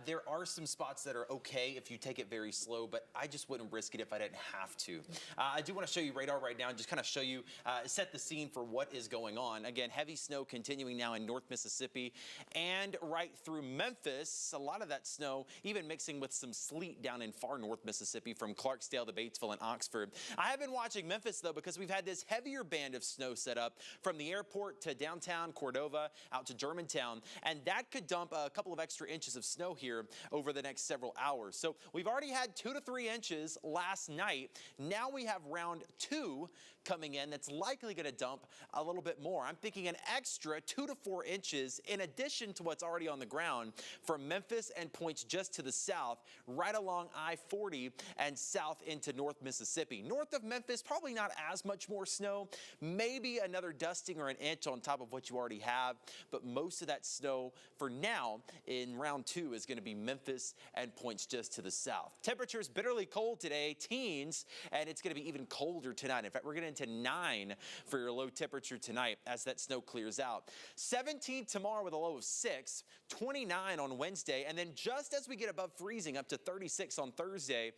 There are some spots that are okay if you take it very slow, but I just wouldn't risk it if I didn't have to. I do want to show you radar right now and just kind of show you, set the scene for what is going on. Again, heavy snow continuing now in North Mississippi and right through Memphis. A lot of that snow even mixing with some sleet down in far North Mississippi from Clarksdale to Batesville and Oxford. I have been watching Memphis though because we've had this heavier band of snow set up from the airport to downtown Cordova out to Germantown, and that could dump a couple of extra inches of snow here over the next several hours. So we've already had 2 to 3 inches last night. Now we have round 2 coming in that's likely going to dump a little bit more. I'm thinking an extra 2 to 4 inches in addition to what's already on the ground from Memphis and points just to the south, right along I-40 and south into North Mississippi. North of Memphis, probably not as much more snow, maybe another dusting or an inch on top of what you already have, but most of that snow for now in round 2 is going to be Memphis and points just to the south. Temperatures bitterly cold today, teens, and it's going to be even colder tonight. In fact, we're getting into 9 for your low temperature tonight as that snow clears out. 17 tomorrow with a low of 6, 29 on Wednesday, and then just as we get above freezing up to 36 on Thursday,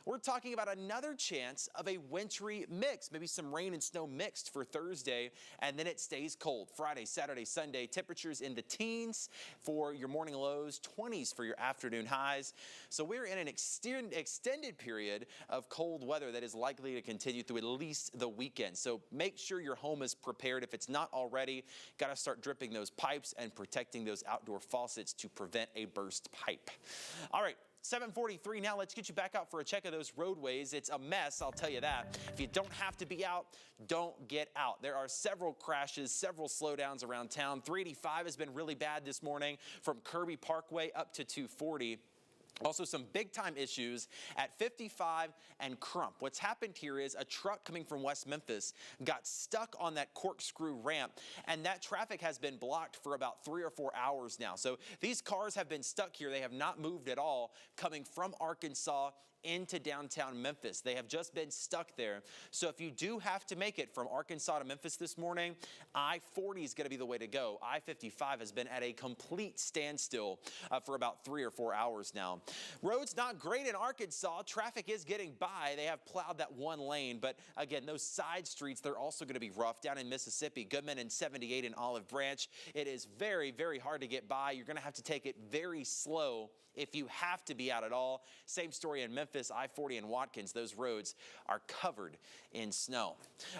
we're talking about another chance of a wintry mix, maybe some rain and snow mixed for Thursday, and then it stays cold. Friday, Saturday, Sunday, temperatures in the teens for your morning lows, 20s for your afternoon highs. So we're in an extended period of cold weather that is likely to continue through at least the weekend. So make sure your home is prepared. If it's not already, got to start dripping those pipes and protecting those outdoor faucets to prevent a burst pipe. All right. 7:43 now. Let's get you back out for a check of those roadways. It's a mess, I'll tell you that. If you don't have to be out, don't get out. There are several crashes, several slowdowns around town. 385 has been really bad this morning from Kirby Parkway up to 240. Also, some big-time issues at 55 and Crump. What's happened here is a truck coming from West Memphis got stuck on that corkscrew ramp, and that traffic has been blocked for about 3 or 4 hours now. So these cars have been stuck here. They have not moved at all coming from Arkansas into downtown Memphis. They have just been stuck there. So if you do have to make it from Arkansas to Memphis this morning, I-40 is going to be the way to go. I-55 has been at a complete standstill for about 3 or 4 hours now. Roads not great in Arkansas. Traffic is getting by. They have plowed that one lane, but again, those side streets, they're also going to be rough. Down in Mississippi, Goodman and 78 in Olive Branch, it is very, very hard to get by. You're going to have to take it very slow if you have to be out at all. Same story in Memphis, I-40 and Watkins. Those roads are covered in snow.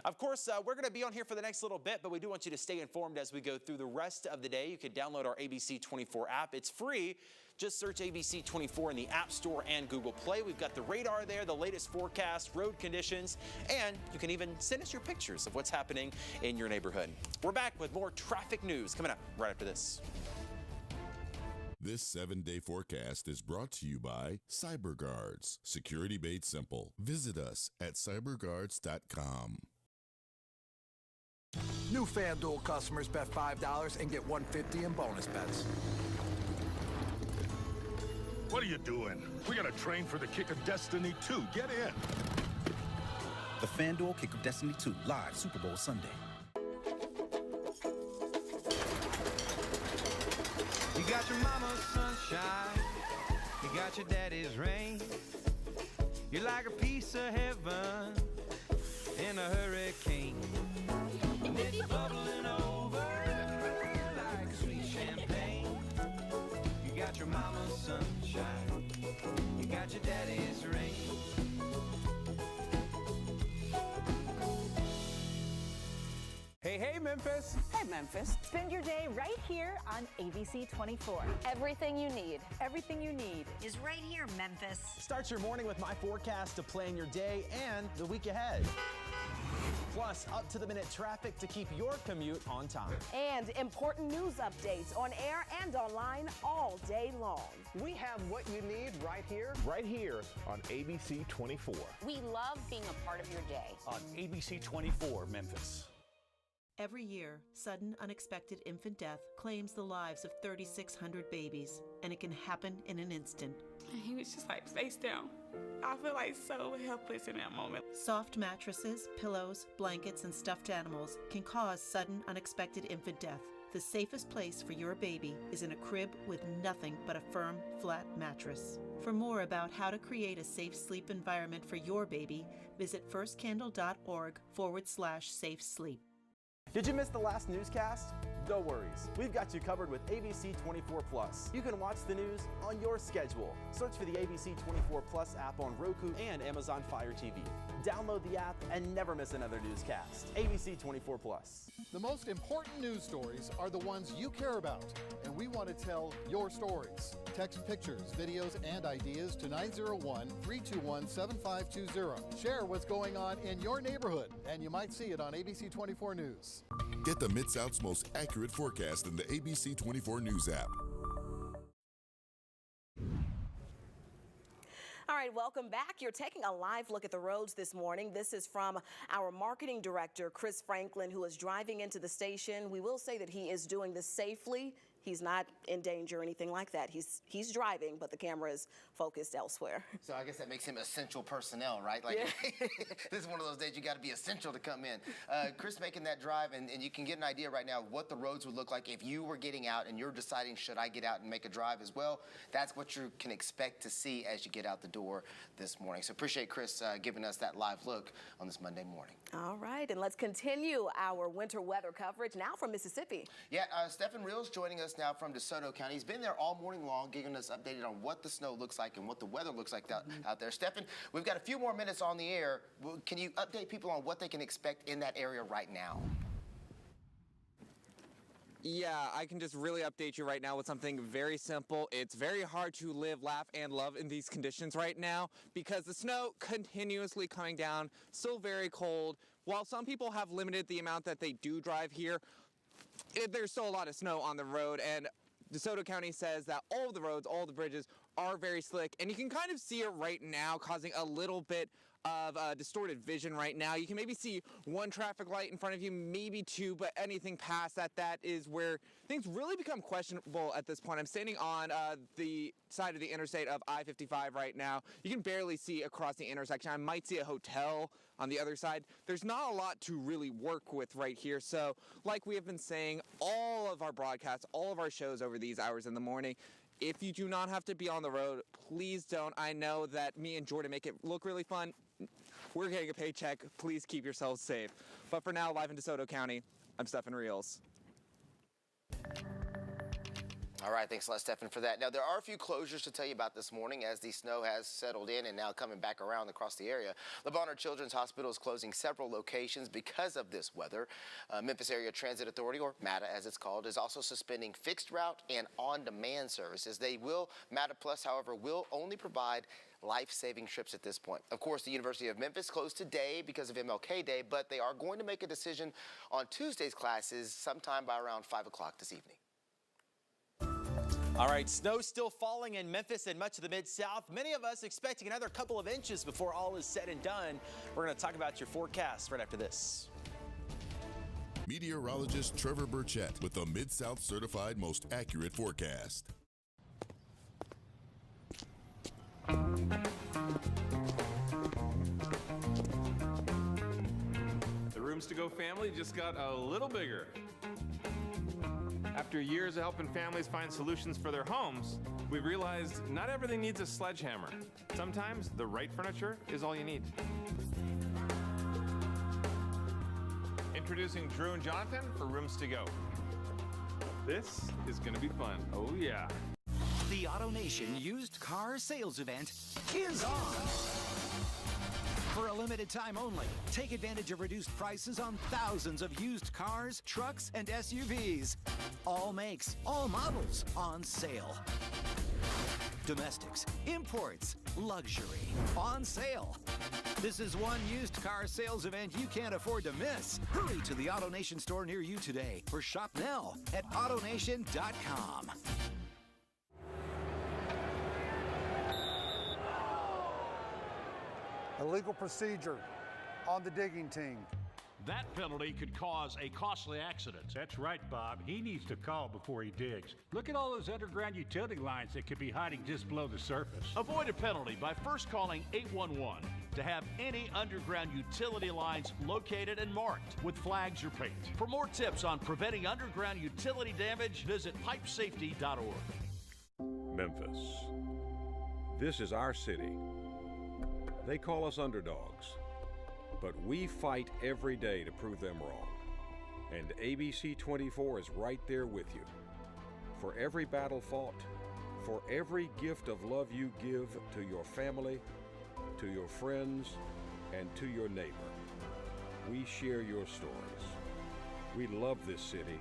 Of course, we're going to be on here for the next little bit, but we do want you to stay informed as we go through the rest of the day. You can download our ABC 24 app. It's free. Just search ABC 24 in the App Store and Google Play. We've got the radar there, the latest forecast, road conditions, and you can even send us your pictures of what's happening in your neighborhood. We're back with more traffic news coming up right after this. This 7-day forecast is brought to you by CyberGuards. Security made simple. Visit us at cyberguards.com. New FanDuel customers bet $5 and get $150 in bonus bets. What are you doing? We gotta train for the Kick of Destiny 2. Get in. The FanDuel Kick of Destiny 2, live Super Bowl Sunday. You got your mama's sunshine, you got your daddy's rain. You're like a piece of heaven in a hurricane. And it's bubbling over like sweet champagne. You got your mama's sunshine, you got your daddy's rain. Memphis. Hey, Memphis. Spend your day right here on ABC 24. Everything you need. Everything you need is right here, Memphis. Start your morning with my forecast to plan your day and the week ahead. Plus, up-to-the-minute traffic to keep your commute on time. And important news updates on air and online all day long. We have what you need right here. Right here on ABC 24. We love being a part of your day. On ABC 24, Memphis. Every year, sudden unexpected infant death claims the lives of 3,600 babies, and it can happen in an instant. And he was just like face down. I feel like so helpless in that moment. Soft mattresses, pillows, blankets, and stuffed animals can cause sudden unexpected infant death. The safest place for your baby is in a crib with nothing but a firm, flat mattress. For more about how to create a safe sleep environment for your baby, visit firstcandle.org/safe sleep. Did you miss the last newscast? No worries. We've got you covered with ABC 24 Plus. You can watch the news on your schedule. Search for the ABC 24 Plus app on Roku and Amazon Fire TV. Download the app and never miss another newscast. ABC 24 Plus. The most important news stories are the ones you care about, and we want to tell your stories. Text pictures, videos, and ideas to 901-321-7520. Share what's going on in your neighborhood, and you might see it on ABC 24 News. Get the Mid-South's most accurate forecast in the ABC 24 News app. All right, welcome back. You're taking a live look at the roads this morning. This is from our marketing director, Chris Franklin, who is driving into the station. We will say that he is doing this safely. He's not in danger or anything like that. He's driving, but the camera is focused elsewhere. So I guess that makes him essential personnel, right? Like, yeah. This is one of those days you got to be essential to come in. Chris making that drive, and you can get an idea right now what the roads would look like if you were getting out and you're deciding, should I get out and make a drive as well? That's what you can expect to see as you get out the door this morning. So appreciate Chris giving us that live look on this Monday morning. All right, and let's continue our winter weather coverage now from Mississippi. Yeah, Stephen Reels joining us now from DeSoto County. He's been there all morning long, giving us updated on what the snow looks like and what the weather looks like out there. Stephen, we've got a few more minutes on the air. Can you update people on what they can expect in that area right now? Yeah, I can just really update you right now with something very simple. It's very hard to live, laugh, and love in these conditions right now because the snow continuously coming down, still very cold. While some people have limited the amount that they do drive here, there's still a lot of snow on the road, and DeSoto County says that all of the roads, all the bridges are very slick, and you can kind of see it right now, causing a little bit of distorted vision right now. You can maybe see one traffic light in front of you, maybe two, but anything past that, that is where things really become questionable at this point. I'm standing on the side of the interstate of I-55 right now. You can barely see across the intersection. I might see a hotel on the other side. There's not a lot to really work with right here. So like we have been saying, all of our broadcasts, all of our shows over these hours in the morning, if you do not have to be on the road, please don't. I know that me and Jordan make it look really fun. We're getting a paycheck. Please keep yourselves safe. But for now, live in DeSoto County, I'm Stephen Reels. All right, thanks a lot, Stephen, for that. Now, there are a few closures to tell you about this morning as the snow has settled in and now coming back around across the area. Le Bonheur Children's Hospital is closing several locations because of this weather. Memphis Area Transit Authority, or MATA as it's called, is also suspending fixed route and on-demand services. MATA Plus, however, will only provide life-saving trips at this point. Of course, the University of Memphis closed today because of MLK Day, but they are going to make a decision on Tuesday's classes sometime by around 5 o'clock this evening. All right, snow still falling in Memphis and much of the Mid-South. Many of us expecting another couple of inches before all is said and done. We're going to talk about your forecast right after this. Meteorologist Trevor Burchett with the Mid-South certified most accurate forecast. The Rooms to Go family just got a little bigger. After years of helping families find solutions for their homes, we realized not everything needs a sledgehammer. Sometimes the right furniture is all you need. Introducing Drew and Jonathan for Rooms to Go. This is gonna be fun, oh yeah. The AutoNation used car sales event is on. For a limited time only, take advantage of reduced prices on thousands of used cars, trucks, and SUVs. All makes, all models on sale. Domestics, imports, luxury, on sale. This is one used car sales event you can't afford to miss. Hurry to the AutoNation store near you today or shop now at AutoNation.com. Illegal procedure on the digging team. That penalty could cause a costly accident. That's right, Bob. He needs to call before he digs. Look at all those underground utility lines that could be hiding just below the surface. Avoid a penalty by first calling 811 to have any underground utility lines located and marked with flags or paint. For more tips on preventing underground utility damage, visit pipesafety.org. Memphis. This is our city. They call us underdogs, but we fight every day to prove them wrong. And ABC 24 is right there with you. For every battle fought, for every gift of love you give to your family, to your friends, and to your neighbor, we share your stories. We love this city,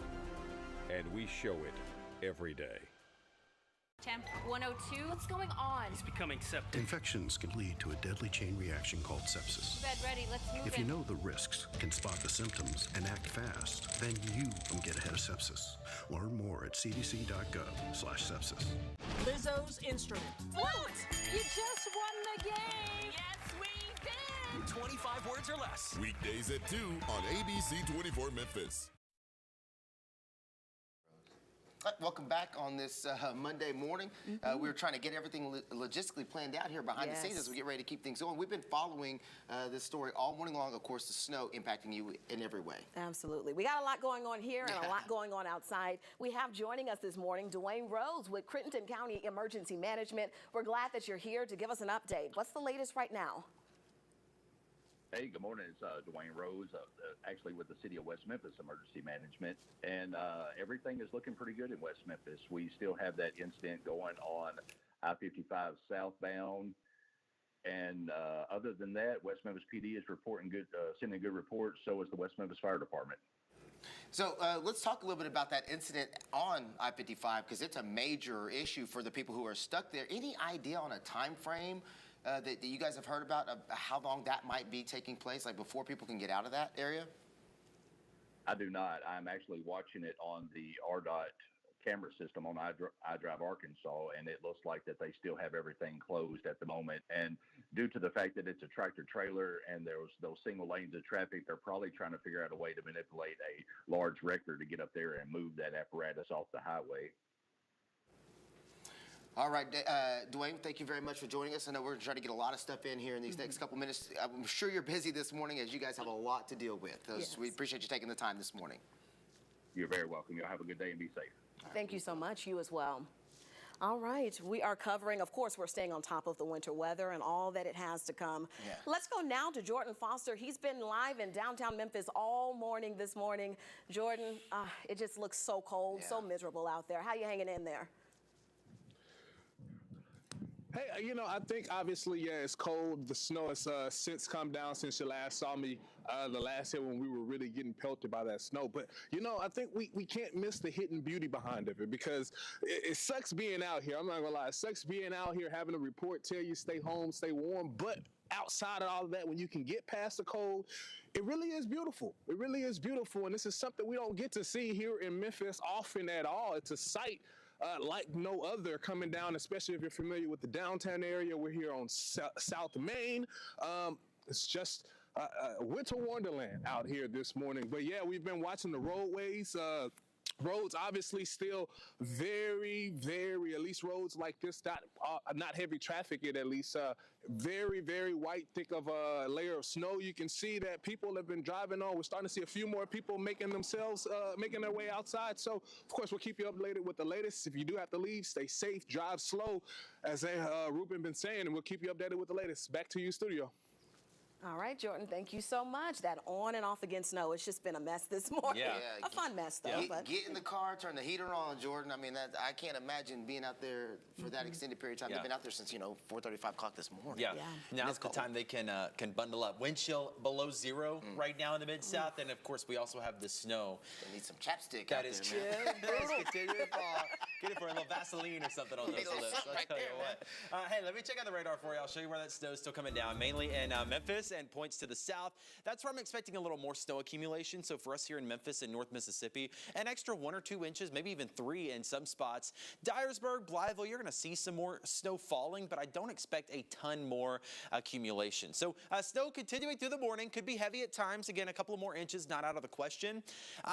and we show it every day. Temp 102. What's going on? He's becoming septic. Infections can lead to a deadly chain reaction called sepsis. Bed ready. Let's move If in. you know the risks, can spot the symptoms, and act fast, then you can get ahead of sepsis. Learn more at cdc.gov/sepsis. Lizzo's instrument. Flute! You just won the game! Yes, we did! 25 words or less. Weekdays at 2 on ABC 24 Memphis. Welcome back on this Monday morning. We were trying to get everything logistically planned out here behind the scenes as we get ready to keep things going. We've been following this story all morning long. Of course, the snow impacting you in every way. Absolutely. We got a lot going on here and a lot going on outside. We have joining us this morning Dwayne Rose with Crittenden County Emergency Management. We're glad that you're here to give us an update. What's the latest right now? Hey, good morning. It's Dwayne Rose, actually with the City of West Memphis Emergency Management, and everything is looking pretty good in West Memphis. We still have that incident going on I-55 southbound, and other than that, West Memphis PD is reporting good, sending good reports. So is the West Memphis Fire Department. So let's talk a little bit about that incident on I-55 because it's a major issue for the people who are stuck there. Any idea on a time frame that you guys have heard about how long that might be taking place, like before people can get out of that area? I do not. I'm actually watching it on the RDOT camera system on iDrive Arkansas, and it looks like that they still have everything closed at the moment. And due to the fact that it's a tractor trailer and there's those single lanes of traffic, they're probably trying to figure out a way to manipulate a large wrecker to get up there and move that apparatus off the highway. All right, Dwayne, thank you very much for joining us. I know we're trying to get a lot of stuff in here in these next couple minutes. I'm sure you're busy this morning as you guys have a lot to deal with. Yes. We appreciate you taking the time this morning. You're very welcome. You'll have a good day and be safe. Thank you so much. You as well. All right, we are covering, of course, we're staying on top of the winter weather and all that it has to come. Yeah. Let's go now to Jordan Foster. He's been live in downtown Memphis all morning this morning. Jordan, it just looks so cold, so miserable out there. How you hanging in there? Hey, you know, I think obviously, yeah, it's cold. The snow has since come down since you last saw me the last year when we were really getting pelted by that snow. But, you know, I think we can't miss the hidden beauty behind it because it sucks being out here. I'm not gonna lie. It sucks being out here having a report tell you stay home, stay warm. But outside of all of that, when you can get past the cold, it really is beautiful. It really is beautiful. And this is something we don't get to see here in Memphis often at all. It's a sight like no other coming down, especially if you're familiar with the downtown area. We're here on South Main. It's just a winter wonderland out here this morning. But yeah, we've been watching the roadways. Roads obviously still very, very, at least roads like this, not heavy traffic at least, very, very white, thick of a layer of snow. You can see that people have been driving on. We're starting to see a few more people making their way outside. So, of course, we'll keep you updated with the latest. If you do have to leave, stay safe, drive slow, as Ruben been saying, and we'll keep you updated with the latest. Back to you, studio. All right, Jordan, thank you so much. That on and off again snow, it's just been a mess this morning. Yeah. A fun mess, though. Get in the car, turn the heater on, Jordan. I mean, I can't imagine being out there for that extended period of time. Yeah. They've been out there since, 4:30, 5 o'clock this morning. Yeah. Now's the time they can bundle up. Wind chill below zero right now in the Mid-South. And, of course, we also have the snow. They need some chapstick That out is there, man. Get it for a little Vaseline or something on those lips. I'll tell you what. Hey, let me check out the radar for you. I'll show you where that snow is still coming down, mainly in Memphis and points to the south. That's where I'm expecting a little more snow accumulation. So for us here in Memphis and North Mississippi, an extra 1 or 2 inches, maybe even 3 in some spots. Dyersburg, Blytheville, you're going to see some more snow falling, but I don't expect a ton more accumulation. So snow continuing through the morning, could be heavy at times. Again, a couple of more inches, not out of the question.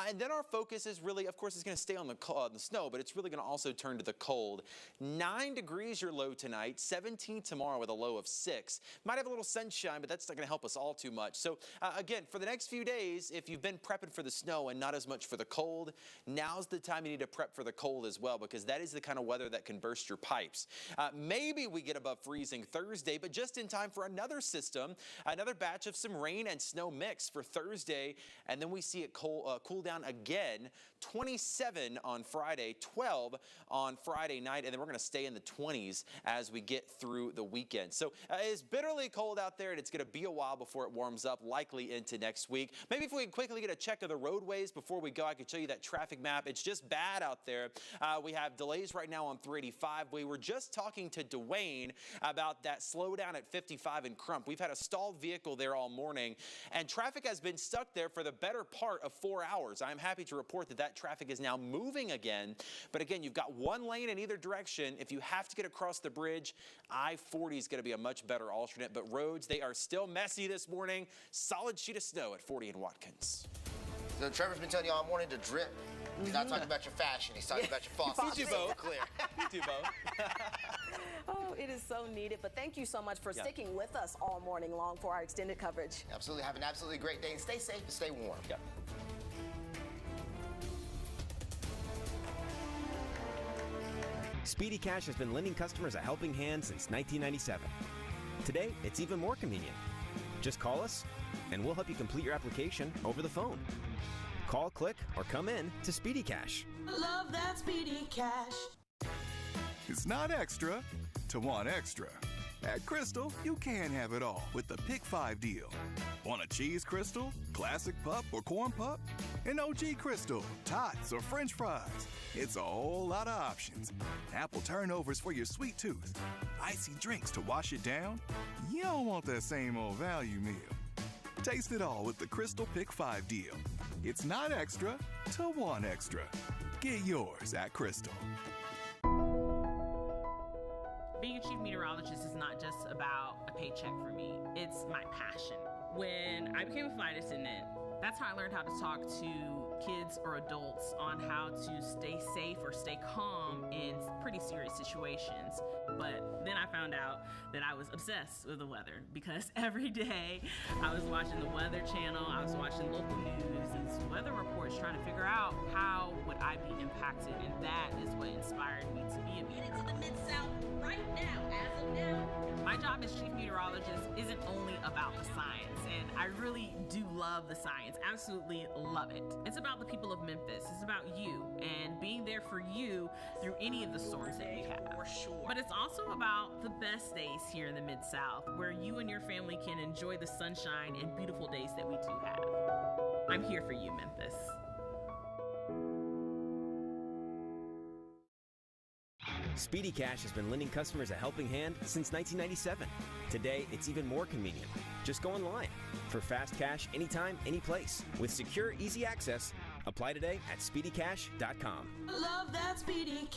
And then our focus is really, of course, it's going to stay on the snow, but it's really going to also turn to the cold. 9 degrees your low tonight, 17 tomorrow with a low of 6. Might have a little sunshine, but that's not going to help us all too much. So again, for the next few days, if you've been prepping for the snow and not as much for the cold, now's the time you need to prep for the cold as well, because that is the kind of weather that can burst your pipes. Maybe we get above freezing Thursday, but just in time for another system, another batch of some rain and snow mix for Thursday, and then we see it cool down again. 27 on Friday, 12 on Friday night, and then we're going to stay in the 20s as we get through the weekend. So it's bitterly cold out there, and it's going to be a while before it warms up, likely into next week. Maybe if we can quickly get a check of the roadways before we go, I could show you that traffic map. It's just bad out there. We have delays right now on 385. We were just talking to Dwayne about that slowdown at 55 in Crump. We've had a stalled vehicle there all morning, and traffic has been stuck there for the better part of 4 hours. I'm happy to report that that traffic is now moving again. But again, you've got one lane in either direction. If you have to get across the bridge, I-40 is going to be a much better alternate. But roads, they are still messy this morning. Solid sheet of snow at 40 in Watkins. So Trevor's been telling you all morning to drip. He's not talking about your fashion. He's talking about your faucets. You do both. Clear. You do both. Oh, it is so needed. But thank you so much for sticking with us all morning long for our extended coverage. Absolutely. Have an absolutely great day. And stay safe and stay warm. Yep. Speedy Cash has been lending customers a helping hand since 1997. Today, it's even more convenient. Just call us, and we'll help you complete your application over the phone. Call, click, or come in to Speedy Cash. Love that Speedy Cash. It's not extra to want extra. At Crystal, you can have it all with the Pick 5 deal. Want a cheese Crystal, classic pup, or corn pup? An OG Crystal, tots, or French fries. It's a whole lot of options. Apple turnovers for your sweet tooth. Icy drinks to wash it down. You don't want that same old value meal. Taste it all with the Crystal Pick 5 deal. It's not extra to want extra. Get yours at Crystal. Being a chief meteorologist is not just about a paycheck for me. It's my passion. When I became a flight attendant, that's how I learned how to talk to kids or adults on how to stay safe or stay calm in pretty serious situations. But then I found out that I was obsessed with the weather, because every day I was watching the Weather Channel, I was watching local news and weather reports, trying to figure out how would I be impacted, and that is what inspired me to be a meteorologist. Into the Mid-South right now, as of now. My job as chief meteorologist isn't only about the science, and I really do love the science, absolutely love it. It's about the people of Memphis, it's about you, and being there for you through any of the storms that we have. For sure. But it's also about the best days here in the Mid-South, where you and your family can enjoy the sunshine and beautiful days that we do have. I'm here for you, Memphis. Speedy Cash has been lending customers a helping hand since 1997. Today, it's even more convenient. Just go online for fast cash anytime, anyplace. With secure, easy access, apply today at speedycash.com. Love that Speedy Cash.